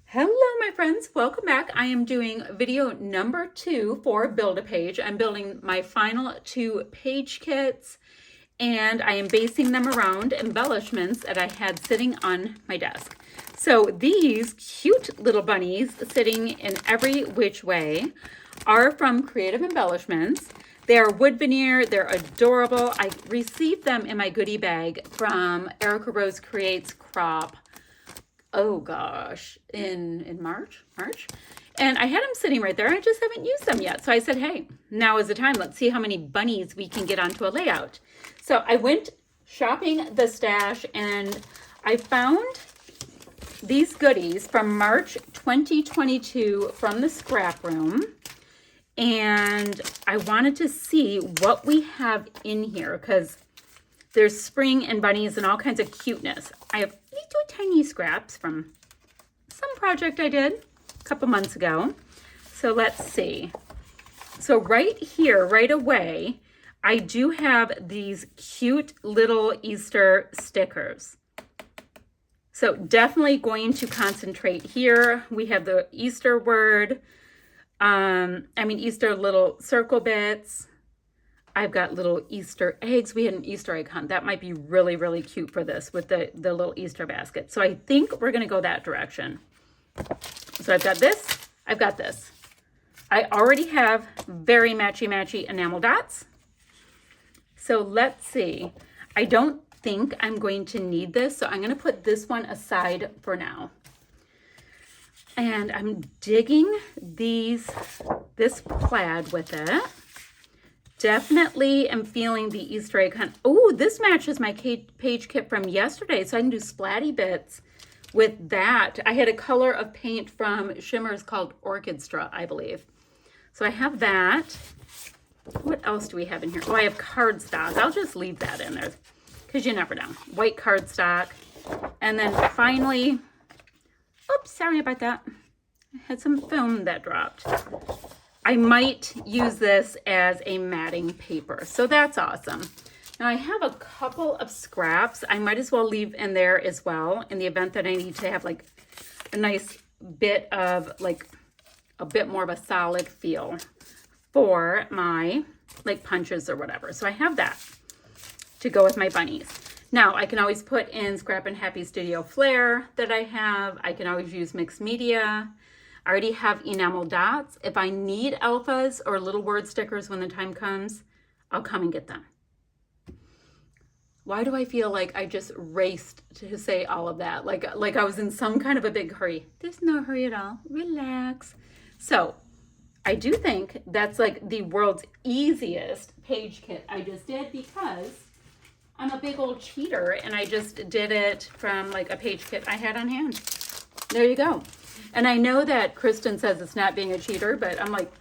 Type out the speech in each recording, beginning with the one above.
Hello, my friends. Welcome back. I am doing video number 2 for Build-A-Page. I'm building my final 2 page kits, and I am basing them around embellishments that I had sitting on my desk. So these cute little bunnies sitting in every which way are from Creative Embellishments. They are wood veneer. They're adorable. I received them in my goodie bag from Erica Rose Creates Crop. Oh gosh, in March. And I had them sitting right there. I just haven't used them yet. So I said, hey, now is the time. Let's see how many bunnies we can get onto a layout. So I went shopping the stash and I found these goodies from March 2022 from the scrap room. And I wanted to see what we have in here because there's spring and bunnies and all kinds of cuteness. I have little tiny scraps from some project I did a couple months ago. So let's see. So right here, right away, I do have these cute little Easter stickers. So definitely going to concentrate here. We have the Easter word. Easter little circle bits. I've got little Easter eggs. We had an Easter egg hunt. That might be really, really cute for this with the little Easter basket. So I think we're going to go that direction. So I've got this. I've got this. I already have very matchy enamel dots. So let's see. I don't think I'm going to need this. So I'm going to put this one aside for now. And I'm digging this plaid with it. Definitely am feeling the Easter egg hunt. Oh, this matches my page kit from yesterday. So I can do splatty bits with that. I had a color of paint from Shimmers called Orchid Straw, I believe. So I have that. What else do we have in here? Oh, I have cardstock. I'll just leave that in there because you never know. White cardstock. And then finally, oops, sorry about that. I had some film that dropped. I might use this as a matting paper. So that's awesome. Now I have a couple of scraps. I might as well leave in there as well in the event that I need to have like a nice bit of like a bit more of a solid feel for my like punches or whatever. So I have that to go with my bunnies. Now I can always put in Scrap and Happy Studio Flair that I have. I can always use mixed media. I already have enamel dots. If I need alphas or little word stickers when the time comes, I'll come and get them. Why do I feel like I just raced to say all of that? Like I was in some kind of a big hurry. There's no hurry at all. Relax. So I do think that's like the world's easiest page kit I just did because I'm a big old cheater and I just did it from like a page kit I had on hand. There you go. And I know that Kristen says it's not being a cheater, but I'm like,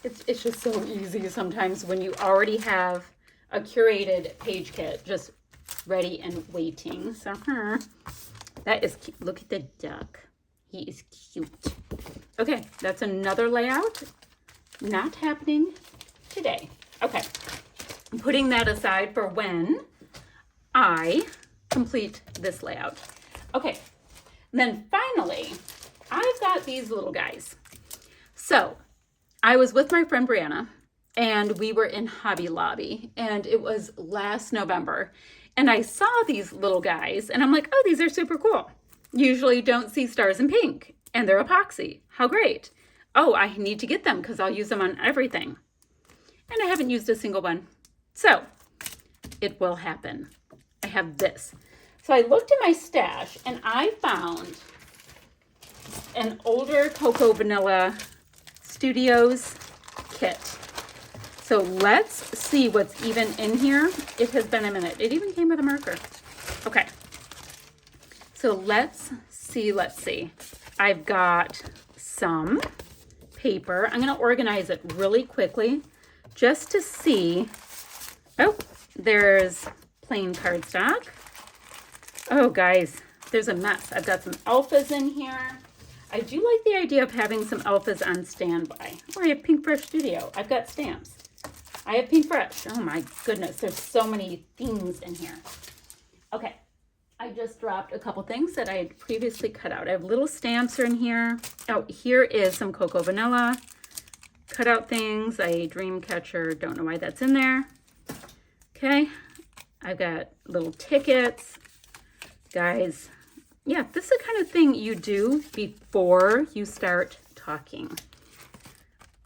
it's just so easy sometimes when you already have a curated page kit just ready and waiting. So that is cute. Look at the duck. He is cute. Okay, that's another layout. Not happening today. Okay, I'm putting that aside for when I complete this layout. Okay, and then finally, I've got these little guys. So I was with my friend Brianna and we were in Hobby Lobby and it was last November and I saw these little guys and I'm like, oh, these are super cool. Usually don't see stars in pink and they're epoxy. How great. Oh, I need to get them because I'll use them on everything. And I haven't used a single one. So it will happen. I have this. So I looked in my stash and I found an older Cocoa Vanilla Studios kit. So let's see what's even in here. It has been a minute. It even came with a marker. Okay. So let's see. I've got some paper. I'm going to organize it really quickly just to see. Oh, there's plain cardstock. Oh, guys, there's a mess. I've got some alphas in here. I do like the idea of having some alphas on standby. Oh, I have Pink Fresh Studio. I've got stamps. I have Pink Fresh. Oh my goodness, there's so many things in here. Okay, I I just dropped a couple things that I had previously cut out. I have little stamps in here. Oh, here is some Cocoa Vanilla cutout things. A dream catcher, don't know why that's in there. Okay, I've got little tickets. Guys, yeah, this is the kind of thing you do before you start talking.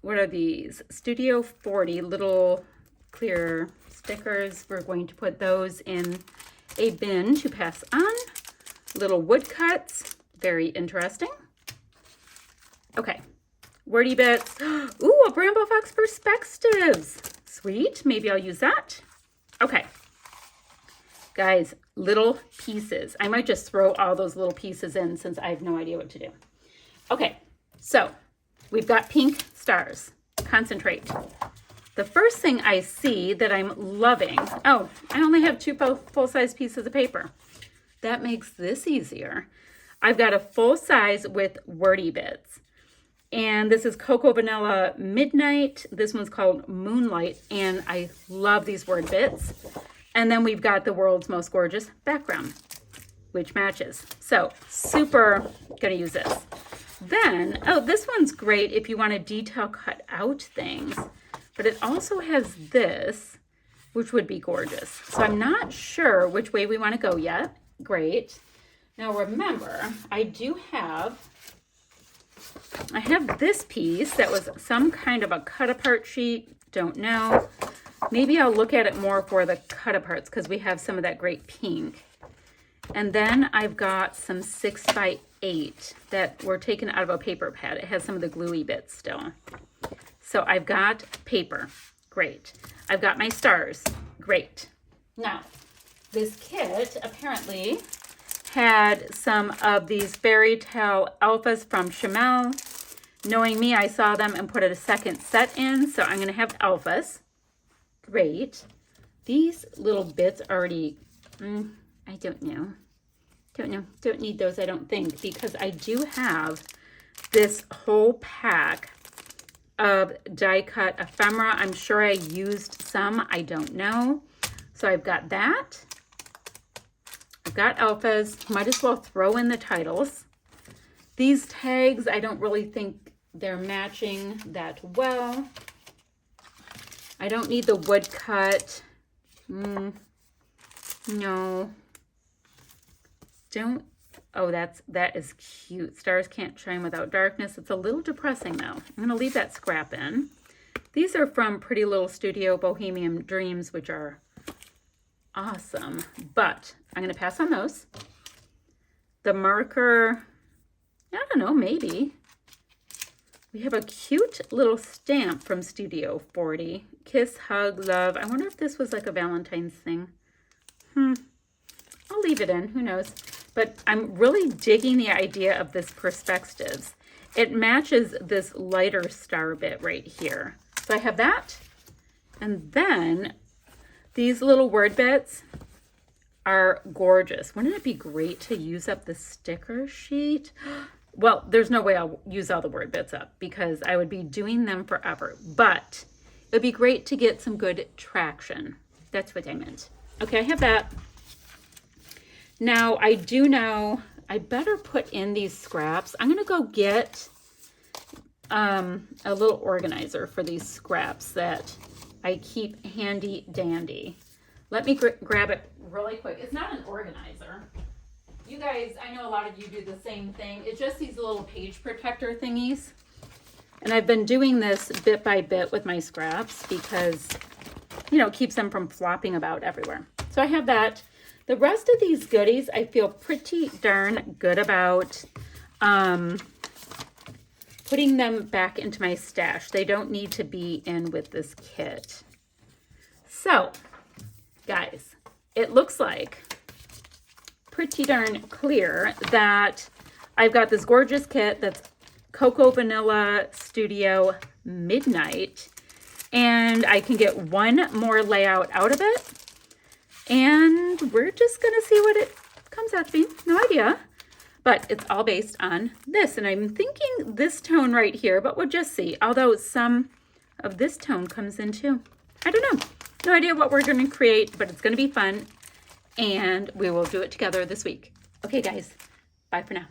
What are these? Studio 40 little clear stickers. We're going to put those in a bin to pass on. Little woodcuts, very interesting. Okay, wordy bits. Ooh, a Bramble Fox Perspectives. Sweet, maybe I'll use that. Okay, guys, little pieces. I might just throw all those little pieces in since I have no idea what to do. Okay, so we've got pink stars. Concentrate. The first thing I see that I'm loving, oh, I only have 2 full-size pieces of paper. That makes this easier. I've got a full size with wordy bits. And this is Cocoa Vanilla Midnight. This one's called Moonlight, and I love these word bits. And then we've got the World's Most Gorgeous background, which matches. So super gonna use this. Then, oh, this one's great if you want to detail cut out things. But it also has this, which would be gorgeous. So I'm not sure which way we want to go yet. Great. Now remember, I have this piece that was some kind of a cut apart sheet. Don't know. Maybe I'll look at it more for the cut aparts because we have some of that great pink. And then I've got some 6x8 that were taken out of a paper pad. It has some of the gluey bits still. So I've got paper, great. I've got my stars, great. Now, this kit apparently had some of these fairy tale alphas from Chamel. Knowing me, I saw them and put a second set in, so I'm gonna have alphas, great. These little bits already, I don't need those, I don't think, because I do have this whole pack of die cut ephemera. I'm sure I used some, I don't know. So I've got that. I've got alphas. Might as well throw in the titles. These tags, I don't really think they're matching that well. I don't need the woodcut. No. Don't. Oh, that is cute. Stars can't shine without darkness. It's a little depressing though. I'm going to leave that scrap in. These are from Pretty Little Studio Bohemian Dreams, which are awesome. But I'm going to pass on those. The marker, I don't know, maybe. We have a cute little stamp from Studio 40. Kiss, hug, love. I wonder if this was like a Valentine's thing. I'll leave it in. Who knows? But I'm really digging the idea of this perspectives. It matches this lighter star bit right here. So I have that. And then these little word bits are gorgeous. Wouldn't it be great to use up the sticker sheet? Well, there's no way I'll use all the word bits up because I would be doing them forever. But it would be great to get some good traction. That's what I meant. Okay, I have that. Now, I do know I better put in these scraps. I'm going to go get a little organizer for these scraps that I keep handy dandy. Let me grab it really quick. It's not an organizer. You guys, I know a lot of you do the same thing. It's just these little page protector thingies. And I've been doing this bit by bit with my scraps because, you know, it keeps them from flopping about everywhere. So I have that. The rest of these goodies, I feel pretty darn good about putting them back into my stash. They don't need to be in with this kit. So, guys, it looks like pretty darn clear that I've got this gorgeous kit that's Cocoa Vanilla Studio Midnight, and I can get one more layout out of it. And we're just going to see what it comes out to be. No idea. But it's all based on this. And I'm thinking this tone right here, but we'll just see. Although some of this tone comes in too. I don't know. No idea what we're going to create, but it's going to be fun. and we will do it together this week. Okay, guys, bye for now.